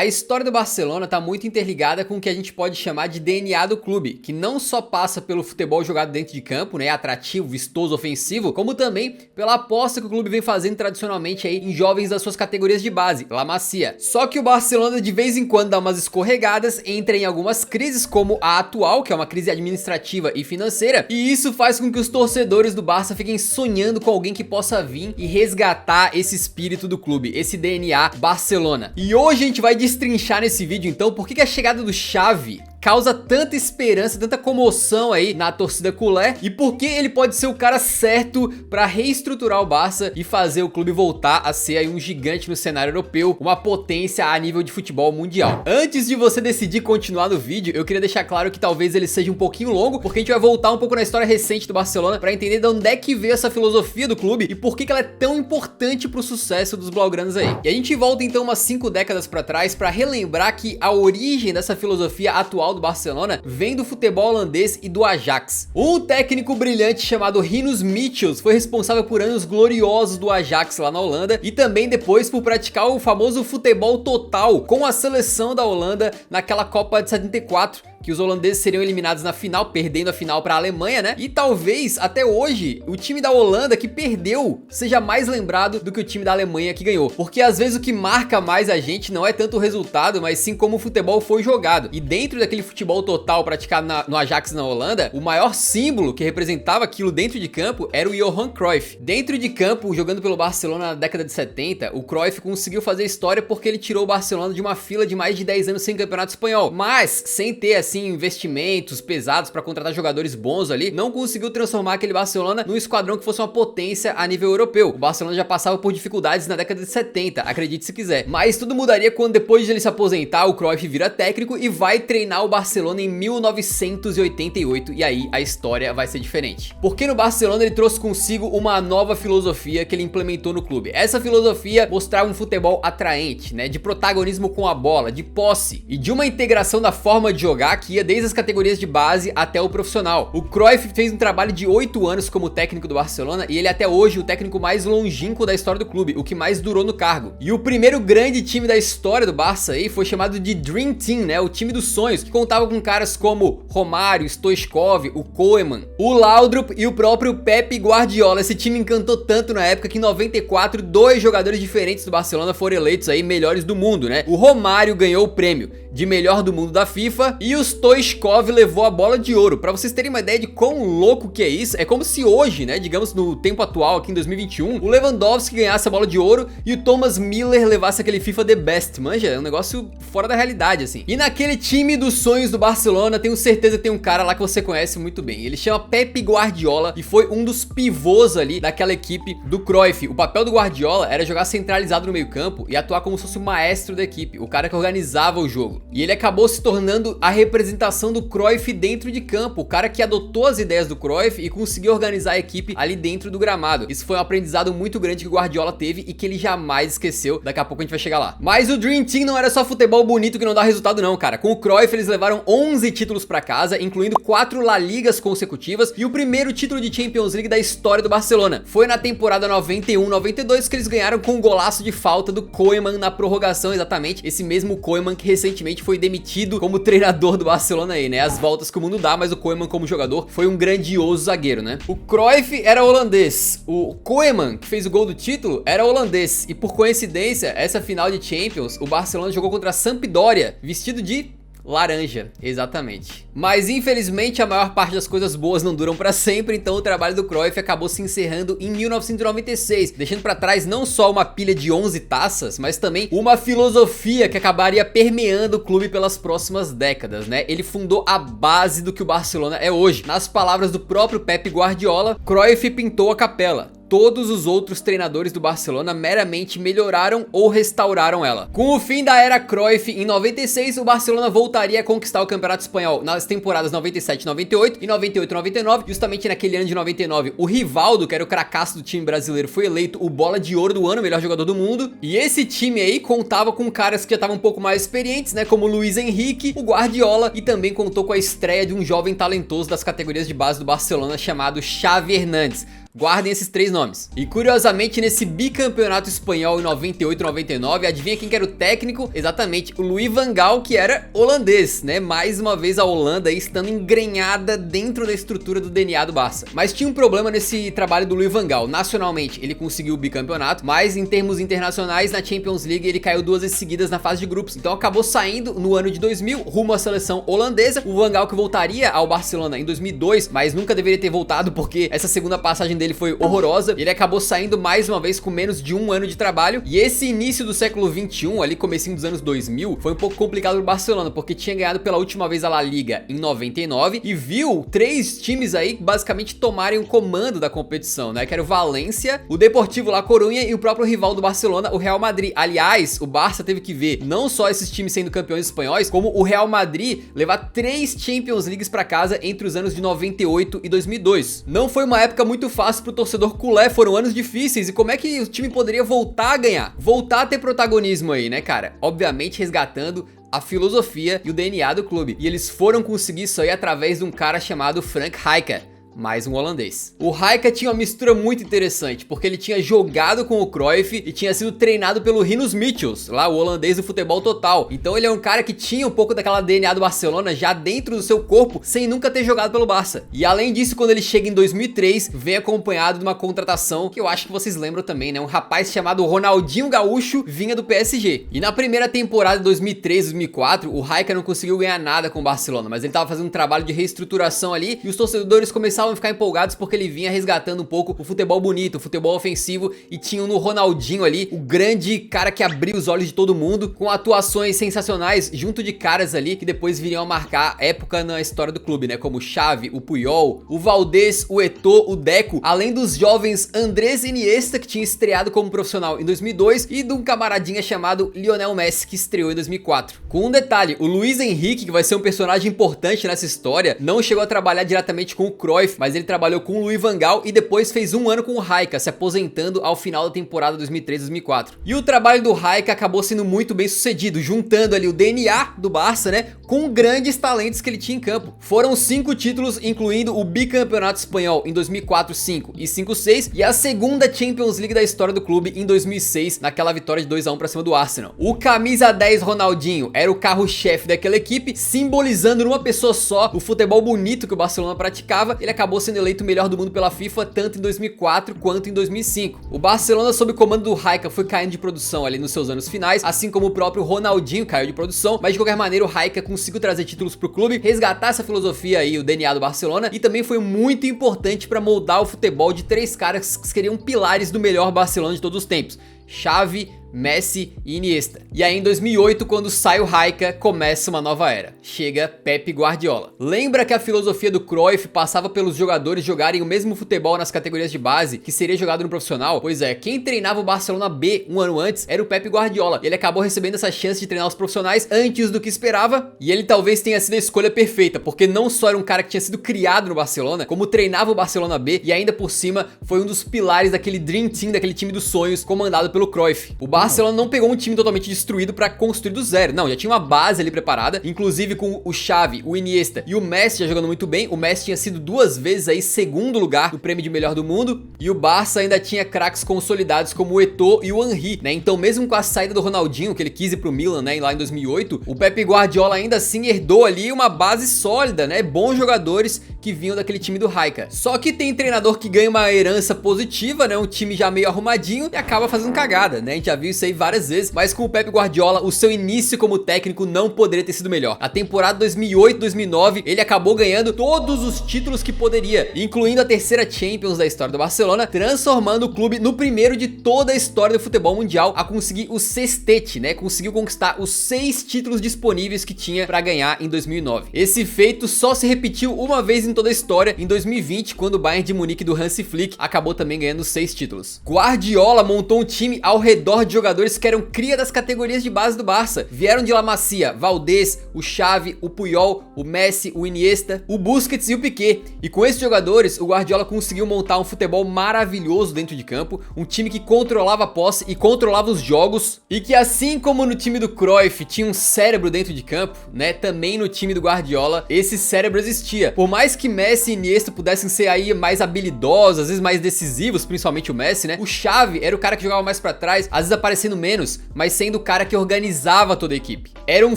A história do Barcelona está muito interligada com o que a gente pode chamar de DNA do clube, que não só passa pelo futebol jogado dentro de campo, né, atrativo, vistoso, ofensivo, como também pela aposta que o clube vem fazendo tradicionalmente aí em jovens das suas categorias de base, La Masia. Só que o Barcelona de vez em quando dá umas escorregadas, entra em algumas crises como a atual, que é uma crise administrativa e financeira, e isso faz com que os torcedores do Barça fiquem sonhando com alguém que possa vir e resgatar esse espírito do clube, esse DNA Barcelona. E hoje a gente vai destrinchar nesse vídeo então por que a chegada do Xavi causa tanta esperança, tanta comoção aí na torcida culé, e por que ele pode ser o cara certo para reestruturar o Barça e fazer o clube voltar a ser aí um gigante no cenário europeu, uma potência a nível de futebol mundial. Antes de você decidir continuar no vídeo, eu queria deixar claro que talvez ele seja um pouquinho longo, porque a gente vai voltar um pouco na história recente do Barcelona para entender de onde é que veio essa filosofia do clube e por que ela é tão importante pro sucesso dos blaugranas aí. E a gente volta então umas 5 décadas para trás para relembrar que a origem dessa filosofia atual do Barcelona vem do futebol holandês e do Ajax. Um técnico brilhante chamado Rinus Michels foi responsável por anos gloriosos do Ajax lá na Holanda e também depois por praticar o famoso futebol total com a seleção da Holanda naquela Copa de 74, que os holandeses seriam eliminados na final, perdendo a final para a Alemanha, né? E talvez até hoje o time da Holanda que perdeu seja mais lembrado do que o time da Alemanha que ganhou, porque às vezes o que marca mais a gente não é tanto o resultado, mas sim como o futebol foi jogado. E dentro daquele futebol total praticado no Ajax na Holanda, o maior símbolo que representava aquilo dentro de campo era o Johan Cruyff. Dentro de campo, jogando pelo Barcelona na década de 70, o Cruyff conseguiu fazer história porque ele tirou o Barcelona de uma fila de mais de 10 anos sem campeonato espanhol, mas sem ter assim investimentos pesados para contratar jogadores bons ali, não conseguiu transformar aquele Barcelona num esquadrão que fosse uma potência a nível europeu. O Barcelona já passava por dificuldades na década de 70, acredite se quiser. Mas tudo mudaria quando, depois de ele se aposentar, o Cruyff vira técnico e vai treinar o Barcelona em 1988, e aí a história vai ser diferente. Porque no Barcelona ele trouxe consigo uma nova filosofia que ele implementou no clube. Essa filosofia mostrava um futebol atraente, né, de protagonismo com a bola, de posse e de uma integração da forma de jogar que ia desde as categorias de base até o profissional. O Cruyff fez um trabalho de 8 anos como técnico do Barcelona e ele é até hoje o técnico mais longínquo da história do clube, o que mais durou no cargo. E o primeiro grande time da história do Barça aí foi chamado de Dream Team, né, o time dos sonhos, que contava com caras como Romário, Stoichkov, o Koeman, o Laudrup e o próprio Pep Guardiola. Esse time encantou tanto na época que em 94, 2 jogadores diferentes do Barcelona foram eleitos aí melhores do mundo, né? O Romário ganhou o prêmio de melhor do mundo da FIFA e o Stoichkov levou a bola de ouro. Pra vocês terem uma ideia de quão louco que é isso, é como se hoje, né, digamos no tempo atual aqui em 2021, o Lewandowski ganhasse a bola de ouro e o Thomas Müller levasse aquele FIFA The Best, manja, é um negócio fora da realidade assim. E naquele time dos sonhos do Barcelona, tenho certeza que tem um cara lá que você conhece muito bem, ele chama Pep Guardiola e foi um dos pivôs ali daquela equipe do Cruyff. O papel do Guardiola era jogar centralizado no meio campo e atuar como se fosse o maestro da equipe, o cara que organizava o jogo. E ele acabou se tornando a representação do Cruyff dentro de campo, o cara que adotou as ideias do Cruyff e conseguiu organizar a equipe ali dentro do gramado. Isso foi um aprendizado muito grande que o Guardiola teve e que ele jamais esqueceu. Daqui a pouco a gente vai chegar lá. Mas o Dream Team não era só futebol bonito que não dá resultado não, cara. Com o Cruyff eles levaram 11 títulos pra casa, incluindo 4 La Ligas consecutivas e o primeiro título de Champions League da história do Barcelona. Foi na temporada 91-92 que eles ganharam com um golaço de falta do Koeman na prorrogação, exatamente. Esse mesmo Koeman que recentemente foi demitido como treinador do Barcelona aí, né? As voltas que o mundo dá, mas o Koeman como jogador foi um grandioso zagueiro, né? O Cruyff era holandês, o Koeman, que fez o gol do título, era holandês. E por coincidência, essa final de Champions, o Barcelona jogou contra a Sampdoria, vestido de laranja, exatamente. Mas infelizmente a maior parte das coisas boas não duram pra sempre, então o trabalho do Cruyff acabou se encerrando em 1996, deixando pra trás não só uma pilha de 11 taças, mas também uma filosofia que acabaria permeando o clube pelas próximas décadas, né? Ele fundou a base do que o Barcelona é hoje. Nas palavras do próprio Pep Guardiola, Cruyff pintou a capela. Todos os outros treinadores do Barcelona meramente melhoraram ou restauraram ela. Com o fim da era Cruyff, em 96, o Barcelona voltaria a conquistar o Campeonato Espanhol nas temporadas 97-98 e 98-99. Justamente naquele ano de 99, o Rivaldo, que era o cracaço do time brasileiro, foi eleito o Bola de Ouro do ano, melhor jogador do mundo. E esse time aí contava com caras que já estavam um pouco mais experientes, né, como o Luiz Henrique, o Guardiola, e também contou com a estreia de um jovem talentoso das categorias de base do Barcelona chamado Xavi Hernández. Guardem esses 3 nomes. E curiosamente, nesse bicampeonato espanhol em 98 e 99, adivinha quem que era o técnico? Exatamente, o Louis van Gaal, que era holandês, né? Mais uma vez a Holanda aí estando engrenhada dentro da estrutura do DNA do Barça. Mas tinha um problema nesse trabalho do Louis van Gaal. Nacionalmente, ele conseguiu o bicampeonato, mas em termos internacionais, na Champions League, ele caiu 2 vezes seguidas na fase de grupos. Então acabou saindo no ano de 2000, rumo à seleção holandesa. O Van Gaal que voltaria ao Barcelona em 2002, mas nunca deveria ter voltado porque essa segunda passagem dele foi horrorosa. Ele acabou saindo mais uma vez com menos de 1 ano de trabalho. E esse início do século 21, ali comecinho dos anos 2000, foi um pouco complicado pro Barcelona, porque tinha ganhado pela última vez a La Liga em 99 e viu 3 times aí basicamente tomarem o comando da competição, né? Que era o Valência, o Deportivo La Coruña e o próprio rival do Barcelona, o Real Madrid. Aliás, o Barça teve que ver não só esses times sendo campeões espanhóis, como o Real Madrid levar 3 Champions Leagues pra casa entre os anos de 98 e 2002. Não foi uma época muito fácil pro torcedor culé, foram anos difíceis. E como é que o time poderia voltar a ganhar? Voltar a ter protagonismo aí, né, cara? Obviamente resgatando a filosofia e o DNA do clube. E eles foram conseguir isso aí através de um cara chamado Frank Rijkaard. Mais um holandês. O Rijkaard tinha uma mistura muito interessante, porque ele tinha jogado com o Cruyff e tinha sido treinado pelo Rinus Michels, lá o holandês do futebol total. Então ele é um cara que tinha um pouco daquela DNA do Barcelona já dentro do seu corpo, sem nunca ter jogado pelo Barça. E além disso, quando ele chega em 2003, vem acompanhado de uma contratação que eu acho que vocês lembram também, né? Um rapaz chamado Ronaldinho Gaúcho vinha do PSG. E na primeira temporada de 2003-2004, o Rijkaard não conseguiu ganhar nada com o Barcelona, mas ele tava fazendo um trabalho de reestruturação ali e os torcedores começaram a ficar empolgados porque ele vinha resgatando um pouco o futebol bonito, o futebol ofensivo, e tinham no Ronaldinho ali o grande cara que abriu os olhos de todo mundo, com atuações sensacionais junto de caras ali que depois viriam a marcar época na história do clube, né? Como o Xavi, o Puyol, o Valdés, o Eto'o, o Deco, além dos jovens Andrés Iniesta, que tinha estreado como profissional em 2002, e de um camaradinha chamado Lionel Messi, que estreou em 2004. Com um detalhe, o Luiz Henrique, que vai ser um personagem importante nessa história, não chegou a trabalhar diretamente com o Cruyff, mas ele trabalhou com o Louis van Gaal e depois fez 1 ano com o Rijkaard, se aposentando ao final da temporada 2003-2004. E o trabalho do Rijkaard acabou sendo muito bem sucedido, juntando ali o DNA do Barça, né, com grandes talentos que ele tinha em campo. Foram 5 títulos, incluindo o bicampeonato espanhol em 2004-5 e 5-6 e a segunda Champions League da história do clube em 2006, naquela vitória de 2-1 pra cima do Arsenal. O camisa 10 Ronaldinho era o carro-chefe daquela equipe, simbolizando numa pessoa só o futebol bonito que o Barcelona praticava. Ele acabou sendo eleito o melhor do mundo pela FIFA tanto em 2004 quanto em 2005. O Barcelona, sob o comando do Rijkaard, foi caindo de produção ali nos seus anos finais, assim como o próprio Ronaldinho caiu de produção, mas de qualquer maneira o Rijkaard conseguiu trazer títulos pro clube, resgatar essa filosofia aí, o DNA do Barcelona, e também foi muito importante para moldar o futebol de 3 caras que seriam pilares do melhor Barcelona de todos os tempos: Xavi, Messi e Iniesta. E aí em 2008, quando sai o Rijkaard, começa uma nova era. Chega Pep Guardiola. Lembra que a filosofia do Cruyff passava pelos jogadores jogarem o mesmo futebol nas categorias de base que seria jogado no profissional? Pois é, quem treinava o Barcelona B 1 ano antes era o Pep Guardiola. Ele acabou recebendo essa chance de treinar os profissionais antes do que esperava, e ele talvez tenha sido a escolha perfeita, porque não só era um cara que tinha sido criado no Barcelona, como treinava o Barcelona B e ainda por cima foi um dos pilares daquele Dream Team, daquele time dos sonhos comandado pelo Cruyff. O Barcelona não pegou um time totalmente destruído pra construir do zero, não, já tinha uma base ali preparada, inclusive com o Xavi, o Iniesta e o Messi já jogando muito bem. O Messi tinha sido 2 vezes aí segundo lugar no prêmio de melhor do mundo, e o Barça ainda tinha craques consolidados como o Eto'o e o Henry, né? Então mesmo com a saída do Ronaldinho, que ele quis ir pro Milan, né, lá em 2008, o Pep Guardiola ainda assim herdou ali uma base sólida, né? Bons jogadores que vinham daquele time do Rijkaard. Só que tem treinador que ganha uma herança positiva, né? Um time já meio arrumadinho e acaba fazendo cagada, né? A gente já viu isso aí várias vezes, mas com o Pep Guardiola, o seu início como técnico não poderia ter sido melhor. A temporada 2008-2009, ele acabou ganhando todos os títulos que poderia, incluindo a 3ª Champions da história do Barcelona, transformando o clube no primeiro de toda a história do futebol mundial a conseguir o sextete, né? Conseguiu conquistar os 6 títulos disponíveis que tinha pra ganhar em 2009. Esse feito só se repetiu uma vez em toda a história, em 2020, quando o Bayern de Munique do Hansi Flick acabou também ganhando 6 títulos. Guardiola montou um time ao redor de jogadores que eram cria das categorias de base do Barça. Vieram de La Masia, Valdés, o Xavi, o Puyol, o Messi, o Iniesta, o Busquets e o Piqué. E com esses jogadores, o Guardiola conseguiu montar um futebol maravilhoso dentro de campo, um time que controlava a posse e controlava os jogos, e que assim como no time do Cruyff tinha um cérebro dentro de campo, né, também no time do Guardiola esse cérebro existia. Por mais que Messi e Iniesta pudessem ser aí mais habilidosos, às vezes mais decisivos, principalmente o Messi, né? O Xavi era o cara que jogava mais pra trás, às vezes aparecendo menos, mas sendo o cara que organizava toda a equipe. Era um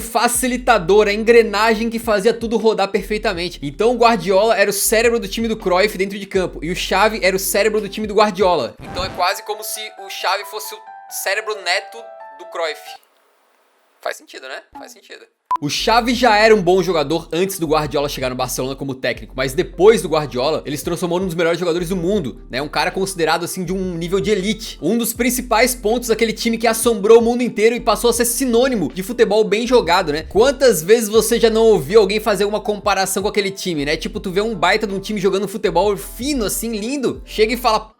facilitador, a engrenagem que fazia tudo rodar perfeitamente. Então o Guardiola era o cérebro do time do Cruyff dentro de campo, e o Xavi era o cérebro do time do Guardiola. Então é quase como se o Xavi fosse o cérebro neto do Cruyff. Faz sentido, né? Faz sentido. O Xavi já era um bom jogador antes do Guardiola chegar no Barcelona como técnico, mas depois do Guardiola, ele se transformou num dos melhores jogadores do mundo, né? Um cara considerado assim de um nível de elite. Um dos principais pontos daquele time que assombrou o mundo inteiro e passou a ser sinônimo de futebol bem jogado, né? Quantas vezes você já não ouviu alguém fazer uma comparação com aquele time, né? Tipo, tu vê um baita de um time jogando futebol fino assim, lindo, chega e fala: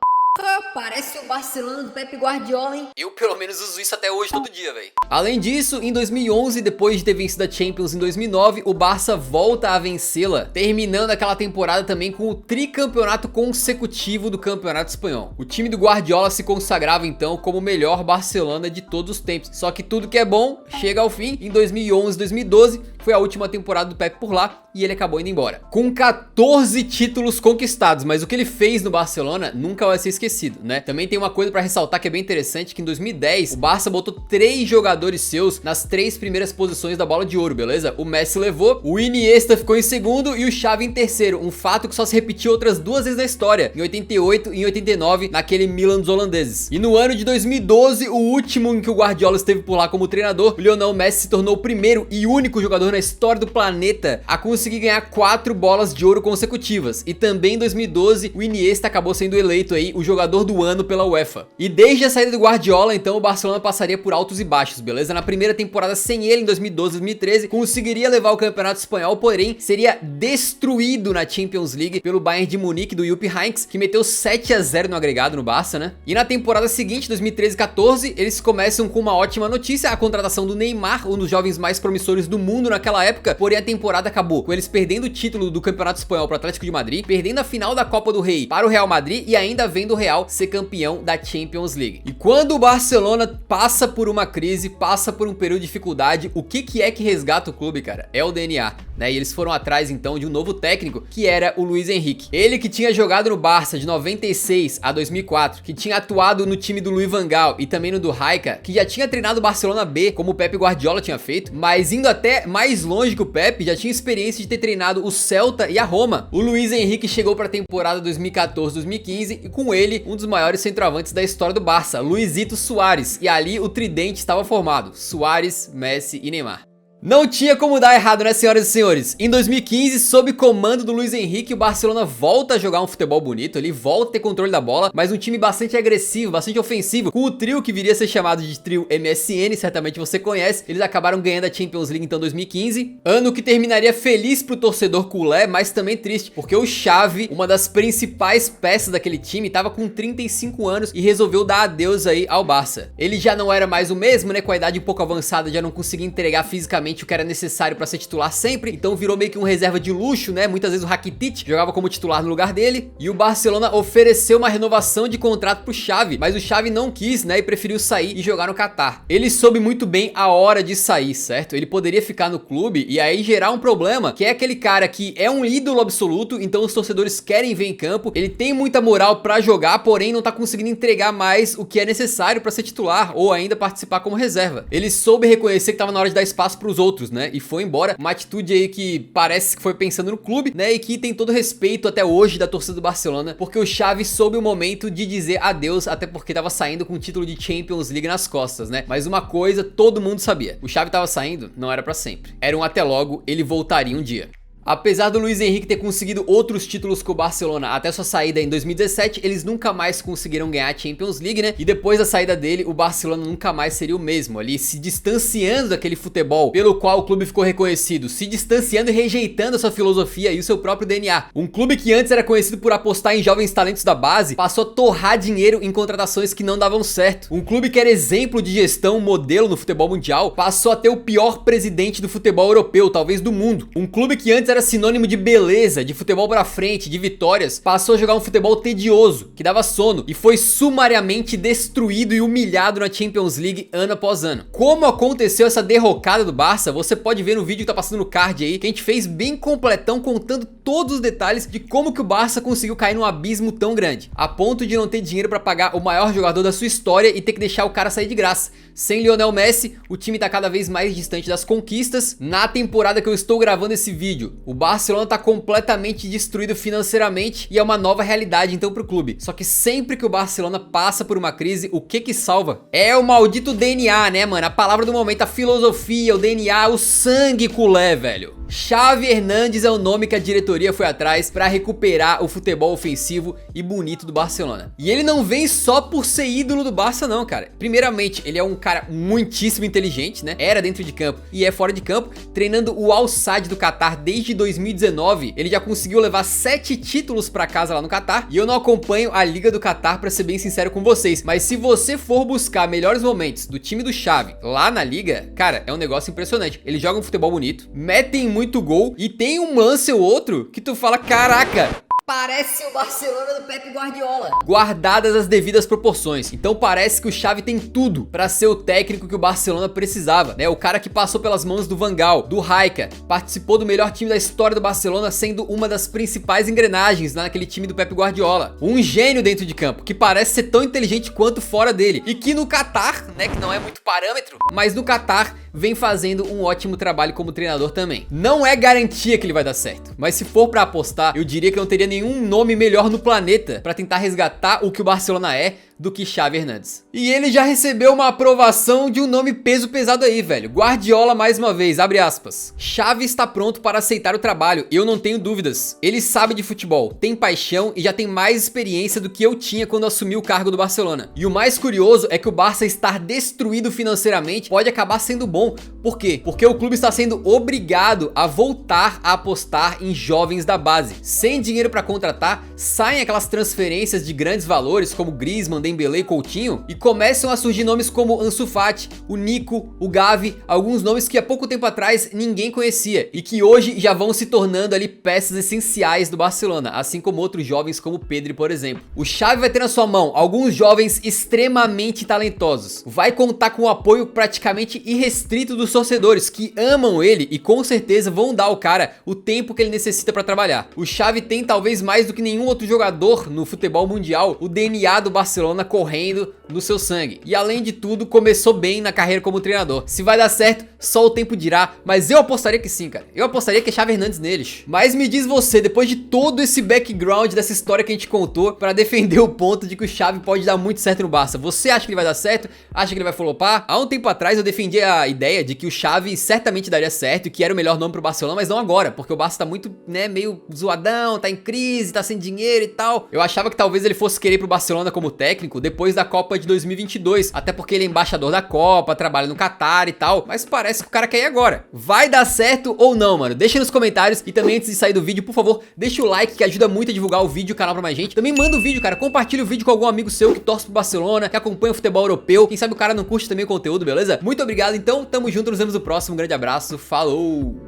parece o Barcelona do Pep Guardiola, hein? eu pelo menos uso isso até hoje todo dia, velho. Além disso, em 2011, depois de ter vencido a Champions em 2009, o Barça volta a vencê-la, terminando aquela temporada também com o tricampeonato consecutivo do Campeonato Espanhol. O time do Guardiola se consagrava então como o melhor Barcelona de todos os tempos. Só que tudo que é bom chega ao fim. Em 2011, 2012, foi a última temporada do Pep por lá e ele acabou indo embora. Com 14 títulos conquistados, mas o que ele fez no Barcelona nunca vai ser esquecido, né? Também tem uma coisa pra ressaltar que é bem interessante, que em 2010 o Barça botou 3 jogadores seus nas 3 primeiras posições da Bola de Ouro, beleza? O Messi levou, o Iniesta ficou em segundo e o Xavi em terceiro, um fato que só se repetiu outras 2 vezes na história, em 88 e em 89, naquele Milan dos holandeses. E no ano de 2012, o último em que o Guardiola esteve por lá como treinador, o Lionel Messi se tornou o primeiro e único jogador na história do planeta a conseguir ganhar 4 bolas de ouro consecutivas. E também em 2012, o Iniesta acabou sendo eleito aí o jogador do ano pela UEFA. E desde a saída do Guardiola, então, o Barcelona passaria por altos e baixos, beleza? Na primeira temporada sem ele, em 2012, 2013, conseguiria levar o Campeonato Espanhol, porém, seria destruído na Champions League pelo Bayern de Munique do Jupp Heynckes, que meteu 7-0 no agregado no Barça, né? E na temporada seguinte, 2013-14, eles começam com uma ótima notícia, a contratação do Neymar, um dos jovens mais promissores do mundo naquela época, porém a temporada acabou com eles perdendo o título do Campeonato Espanhol para o Atlético de Madrid, perdendo a final da Copa do Rei para o Real Madrid e ainda vendo o Real ser campeão da Champions League. E quando o Barcelona passa por uma crise, passa por um período de dificuldade, o que é que resgata o clube, cara? É o DNA, né? E eles foram atrás então de um novo técnico, que era o Luis Henrique. Ele que tinha jogado no Barça de 96 a 2004, que tinha atuado no time do Louis van Gaal e também no do Rijeka, que já tinha treinado o Barcelona B, como o Pep Guardiola tinha feito, mas indo até mais longe que o Pep, já tinha experiência de ter treinado o Celta e a Roma. O Luis Henrique chegou para a temporada 2014-2015 e com ele um dos maiores centroavantes da história do Barça, Luizito Soares, e ali o tridente estava formado: Soares, Messi e Neymar. Não tinha como dar errado, né, senhoras e senhores? Em 2015, sob comando do Luis Henrique, o Barcelona volta a jogar um futebol bonito, ele volta a ter controle da bola, mas um time bastante agressivo, bastante ofensivo, com o trio que viria a ser chamado de trio MSN, certamente você conhece. Eles acabaram ganhando a Champions League então em 2015, ano que terminaria feliz pro torcedor culé, mas também triste, porque o Xavi, uma das principais peças daquele time, tava com 35 anos e resolveu dar adeus aí ao Barça. Ele já não era mais o mesmo, né, com a idade um pouco avançada, já não conseguia entregar fisicamente o que era necessário pra ser titular sempre, então virou meio que um reserva de luxo, né? Muitas vezes o Rakitic jogava como titular no lugar dele, e o Barcelona ofereceu uma renovação de contrato pro Xavi, mas o Xavi não quis, né? E preferiu sair e jogar no Qatar. Ele soube muito bem a hora de sair, certo? Ele poderia ficar no clube e aí gerar um problema, que é aquele cara que é um ídolo absoluto, então os torcedores querem ver em campo, ele tem muita moral pra jogar, porém não tá conseguindo entregar mais o que é necessário pra ser titular ou ainda participar como reserva. Ele soube reconhecer que tava na hora de dar espaço pros outros, né? E foi embora. Uma atitude aí que parece que foi pensando no clube, né? E que tem todo respeito até hoje da torcida do Barcelona, porque o Xavi soube o momento de dizer adeus, até porque tava saindo com o título de Champions League nas costas, né? Mas uma coisa todo mundo sabia: o Xavi tava saindo, não era pra sempre. Era um até logo, ele voltaria um dia. Apesar do Luis Henrique ter conseguido outros títulos com o Barcelona até sua saída em 2017, eles nunca mais conseguiram ganhar a Champions League, né? E depois da saída dele, o Barcelona nunca mais seria o mesmo, ali se distanciando daquele futebol pelo qual o clube ficou reconhecido, se distanciando e rejeitando a sua filosofia e o seu próprio DNA. Um clube que antes era conhecido por apostar em jovens talentos da base, passou a torrar dinheiro em contratações que não davam certo. Um clube que era exemplo de gestão, modelo no futebol mundial, passou a ter o pior presidente do futebol europeu, talvez do mundo. Um clube que antes era sinônimo de beleza, de futebol pra frente, de vitórias, passou a jogar um futebol tedioso, que dava sono, e foi sumariamente destruído e humilhado na Champions League ano após ano. Como aconteceu essa derrocada do Barça, você pode ver no vídeo que tá passando no card aí, que a gente fez bem completão, contando todos os detalhes de como que o Barça conseguiu cair num abismo tão grande, a ponto de não ter dinheiro pra pagar o maior jogador da sua história e ter que deixar o cara sair de graça. Sem Lionel Messi, o time tá cada vez mais distante das conquistas. Na temporada que eu estou gravando esse vídeo, o Barcelona tá completamente destruído financeiramente e é uma nova realidade então pro clube. Só que sempre que o Barcelona passa por uma crise, o que salva? É o maldito DNA, né, mano? A palavra do momento, a filosofia, o DNA, o sangue culé, velho. Xavi Hernández é o nome que a diretoria foi atrás para recuperar o futebol ofensivo e bonito do Barcelona. E ele não vem só por ser ídolo do Barça não, cara. Primeiramente, ele é um cara muitíssimo inteligente, né? Era dentro de campo e é fora de campo, treinando o Al Sadd do Qatar desde 2019. Ele já conseguiu levar 7 títulos para casa lá no Qatar. E eu não acompanho a Liga do Qatar, para ser bem sincero com vocês, mas se você for buscar melhores momentos do time do Xavi lá na Liga, cara, é um negócio impressionante. Eles jogam futebol bonito, metem muito gol e tem um lance ou outro que tu fala, caraca, parece o Barcelona do Pep Guardiola. Guardadas as devidas proporções. Então parece que o Xavi tem tudo pra ser o técnico que o Barcelona precisava, né? O cara que passou pelas mãos do Van Gaal, do Rijkaard, participou do melhor time da história do Barcelona, sendo uma das principais engrenagens naquele time do Pep Guardiola. Um gênio dentro de campo, que parece ser tão inteligente quanto fora dele. E que no Qatar, né, que não é muito parâmetro, mas no Qatar vem fazendo um ótimo trabalho como treinador também. Não é garantia que ele vai dar certo, mas se for pra apostar, eu diria que não teria nenhum nome melhor no planeta pra tentar resgatar o que o Barcelona é do que Xavi Hernández. E ele já recebeu uma aprovação de um nome peso pesado aí, velho. Guardiola mais uma vez, abre aspas. Xavi está pronto para aceitar o trabalho, eu não tenho dúvidas. Ele sabe de futebol, tem paixão e já tem mais experiência do que eu tinha quando assumi o cargo do Barcelona. E o mais curioso é que o Barça estar destruído financeiramente pode acabar sendo bom. Por quê? Porque o clube está sendo obrigado a voltar a apostar em jovens da base. Sem dinheiro para contratar, saem aquelas transferências de grandes valores como Griezmann, Dembélé e Coutinho, e começam a surgir nomes como Ansu Fati, o Nico, o Gavi, alguns nomes que há pouco tempo atrás ninguém conhecia e que hoje já vão se tornando ali peças essenciais do Barcelona, assim como outros jovens como Pedri, por exemplo. O Xavi vai ter na sua mão alguns jovens extremamente talentosos, vai contar com o apoio praticamente irrestrito dos torcedores que amam ele e com certeza vão dar ao cara o tempo que ele necessita para trabalhar. O Xavi tem talvez mais do que nenhum outro jogador no futebol mundial o DNA do Barcelona correndo no seu sangue. E além de tudo, começou bem na carreira como treinador. Se vai dar certo, só o tempo dirá, mas eu apostaria que sim, cara. Eu apostaria que é Xavi Hernández neles. Mas me diz você, depois de todo esse background dessa história que a gente contou pra defender o ponto de que o Xavi pode dar muito certo no Barça, você acha que ele vai dar certo? Acha que ele vai flopar? Há um tempo atrás eu defendi a ideia de que o Xavi certamente daria certo e que era o melhor nome pro Barcelona, mas não agora, porque o Barça tá muito, né, meio zoadão, tá em crise, tá sem dinheiro e tal. Eu achava que talvez ele fosse querer ir pro Barcelona como técnico depois da Copa de 2022, até porque ele é embaixador da Copa, trabalha no Qatar e tal, mas parece que o cara quer ir agora. Vai dar certo ou não, mano? Deixa nos comentários e também antes de sair do vídeo, por favor, deixa o like que ajuda muito a divulgar o vídeo e o canal pra mais gente. Também manda o vídeo, cara, compartilha o vídeo com algum amigo seu que torce pro Barcelona, que acompanha o futebol europeu, quem sabe o cara não curte também o conteúdo, beleza? Muito obrigado, então, tamo junto, nos vemos no próximo, um grande abraço, falou!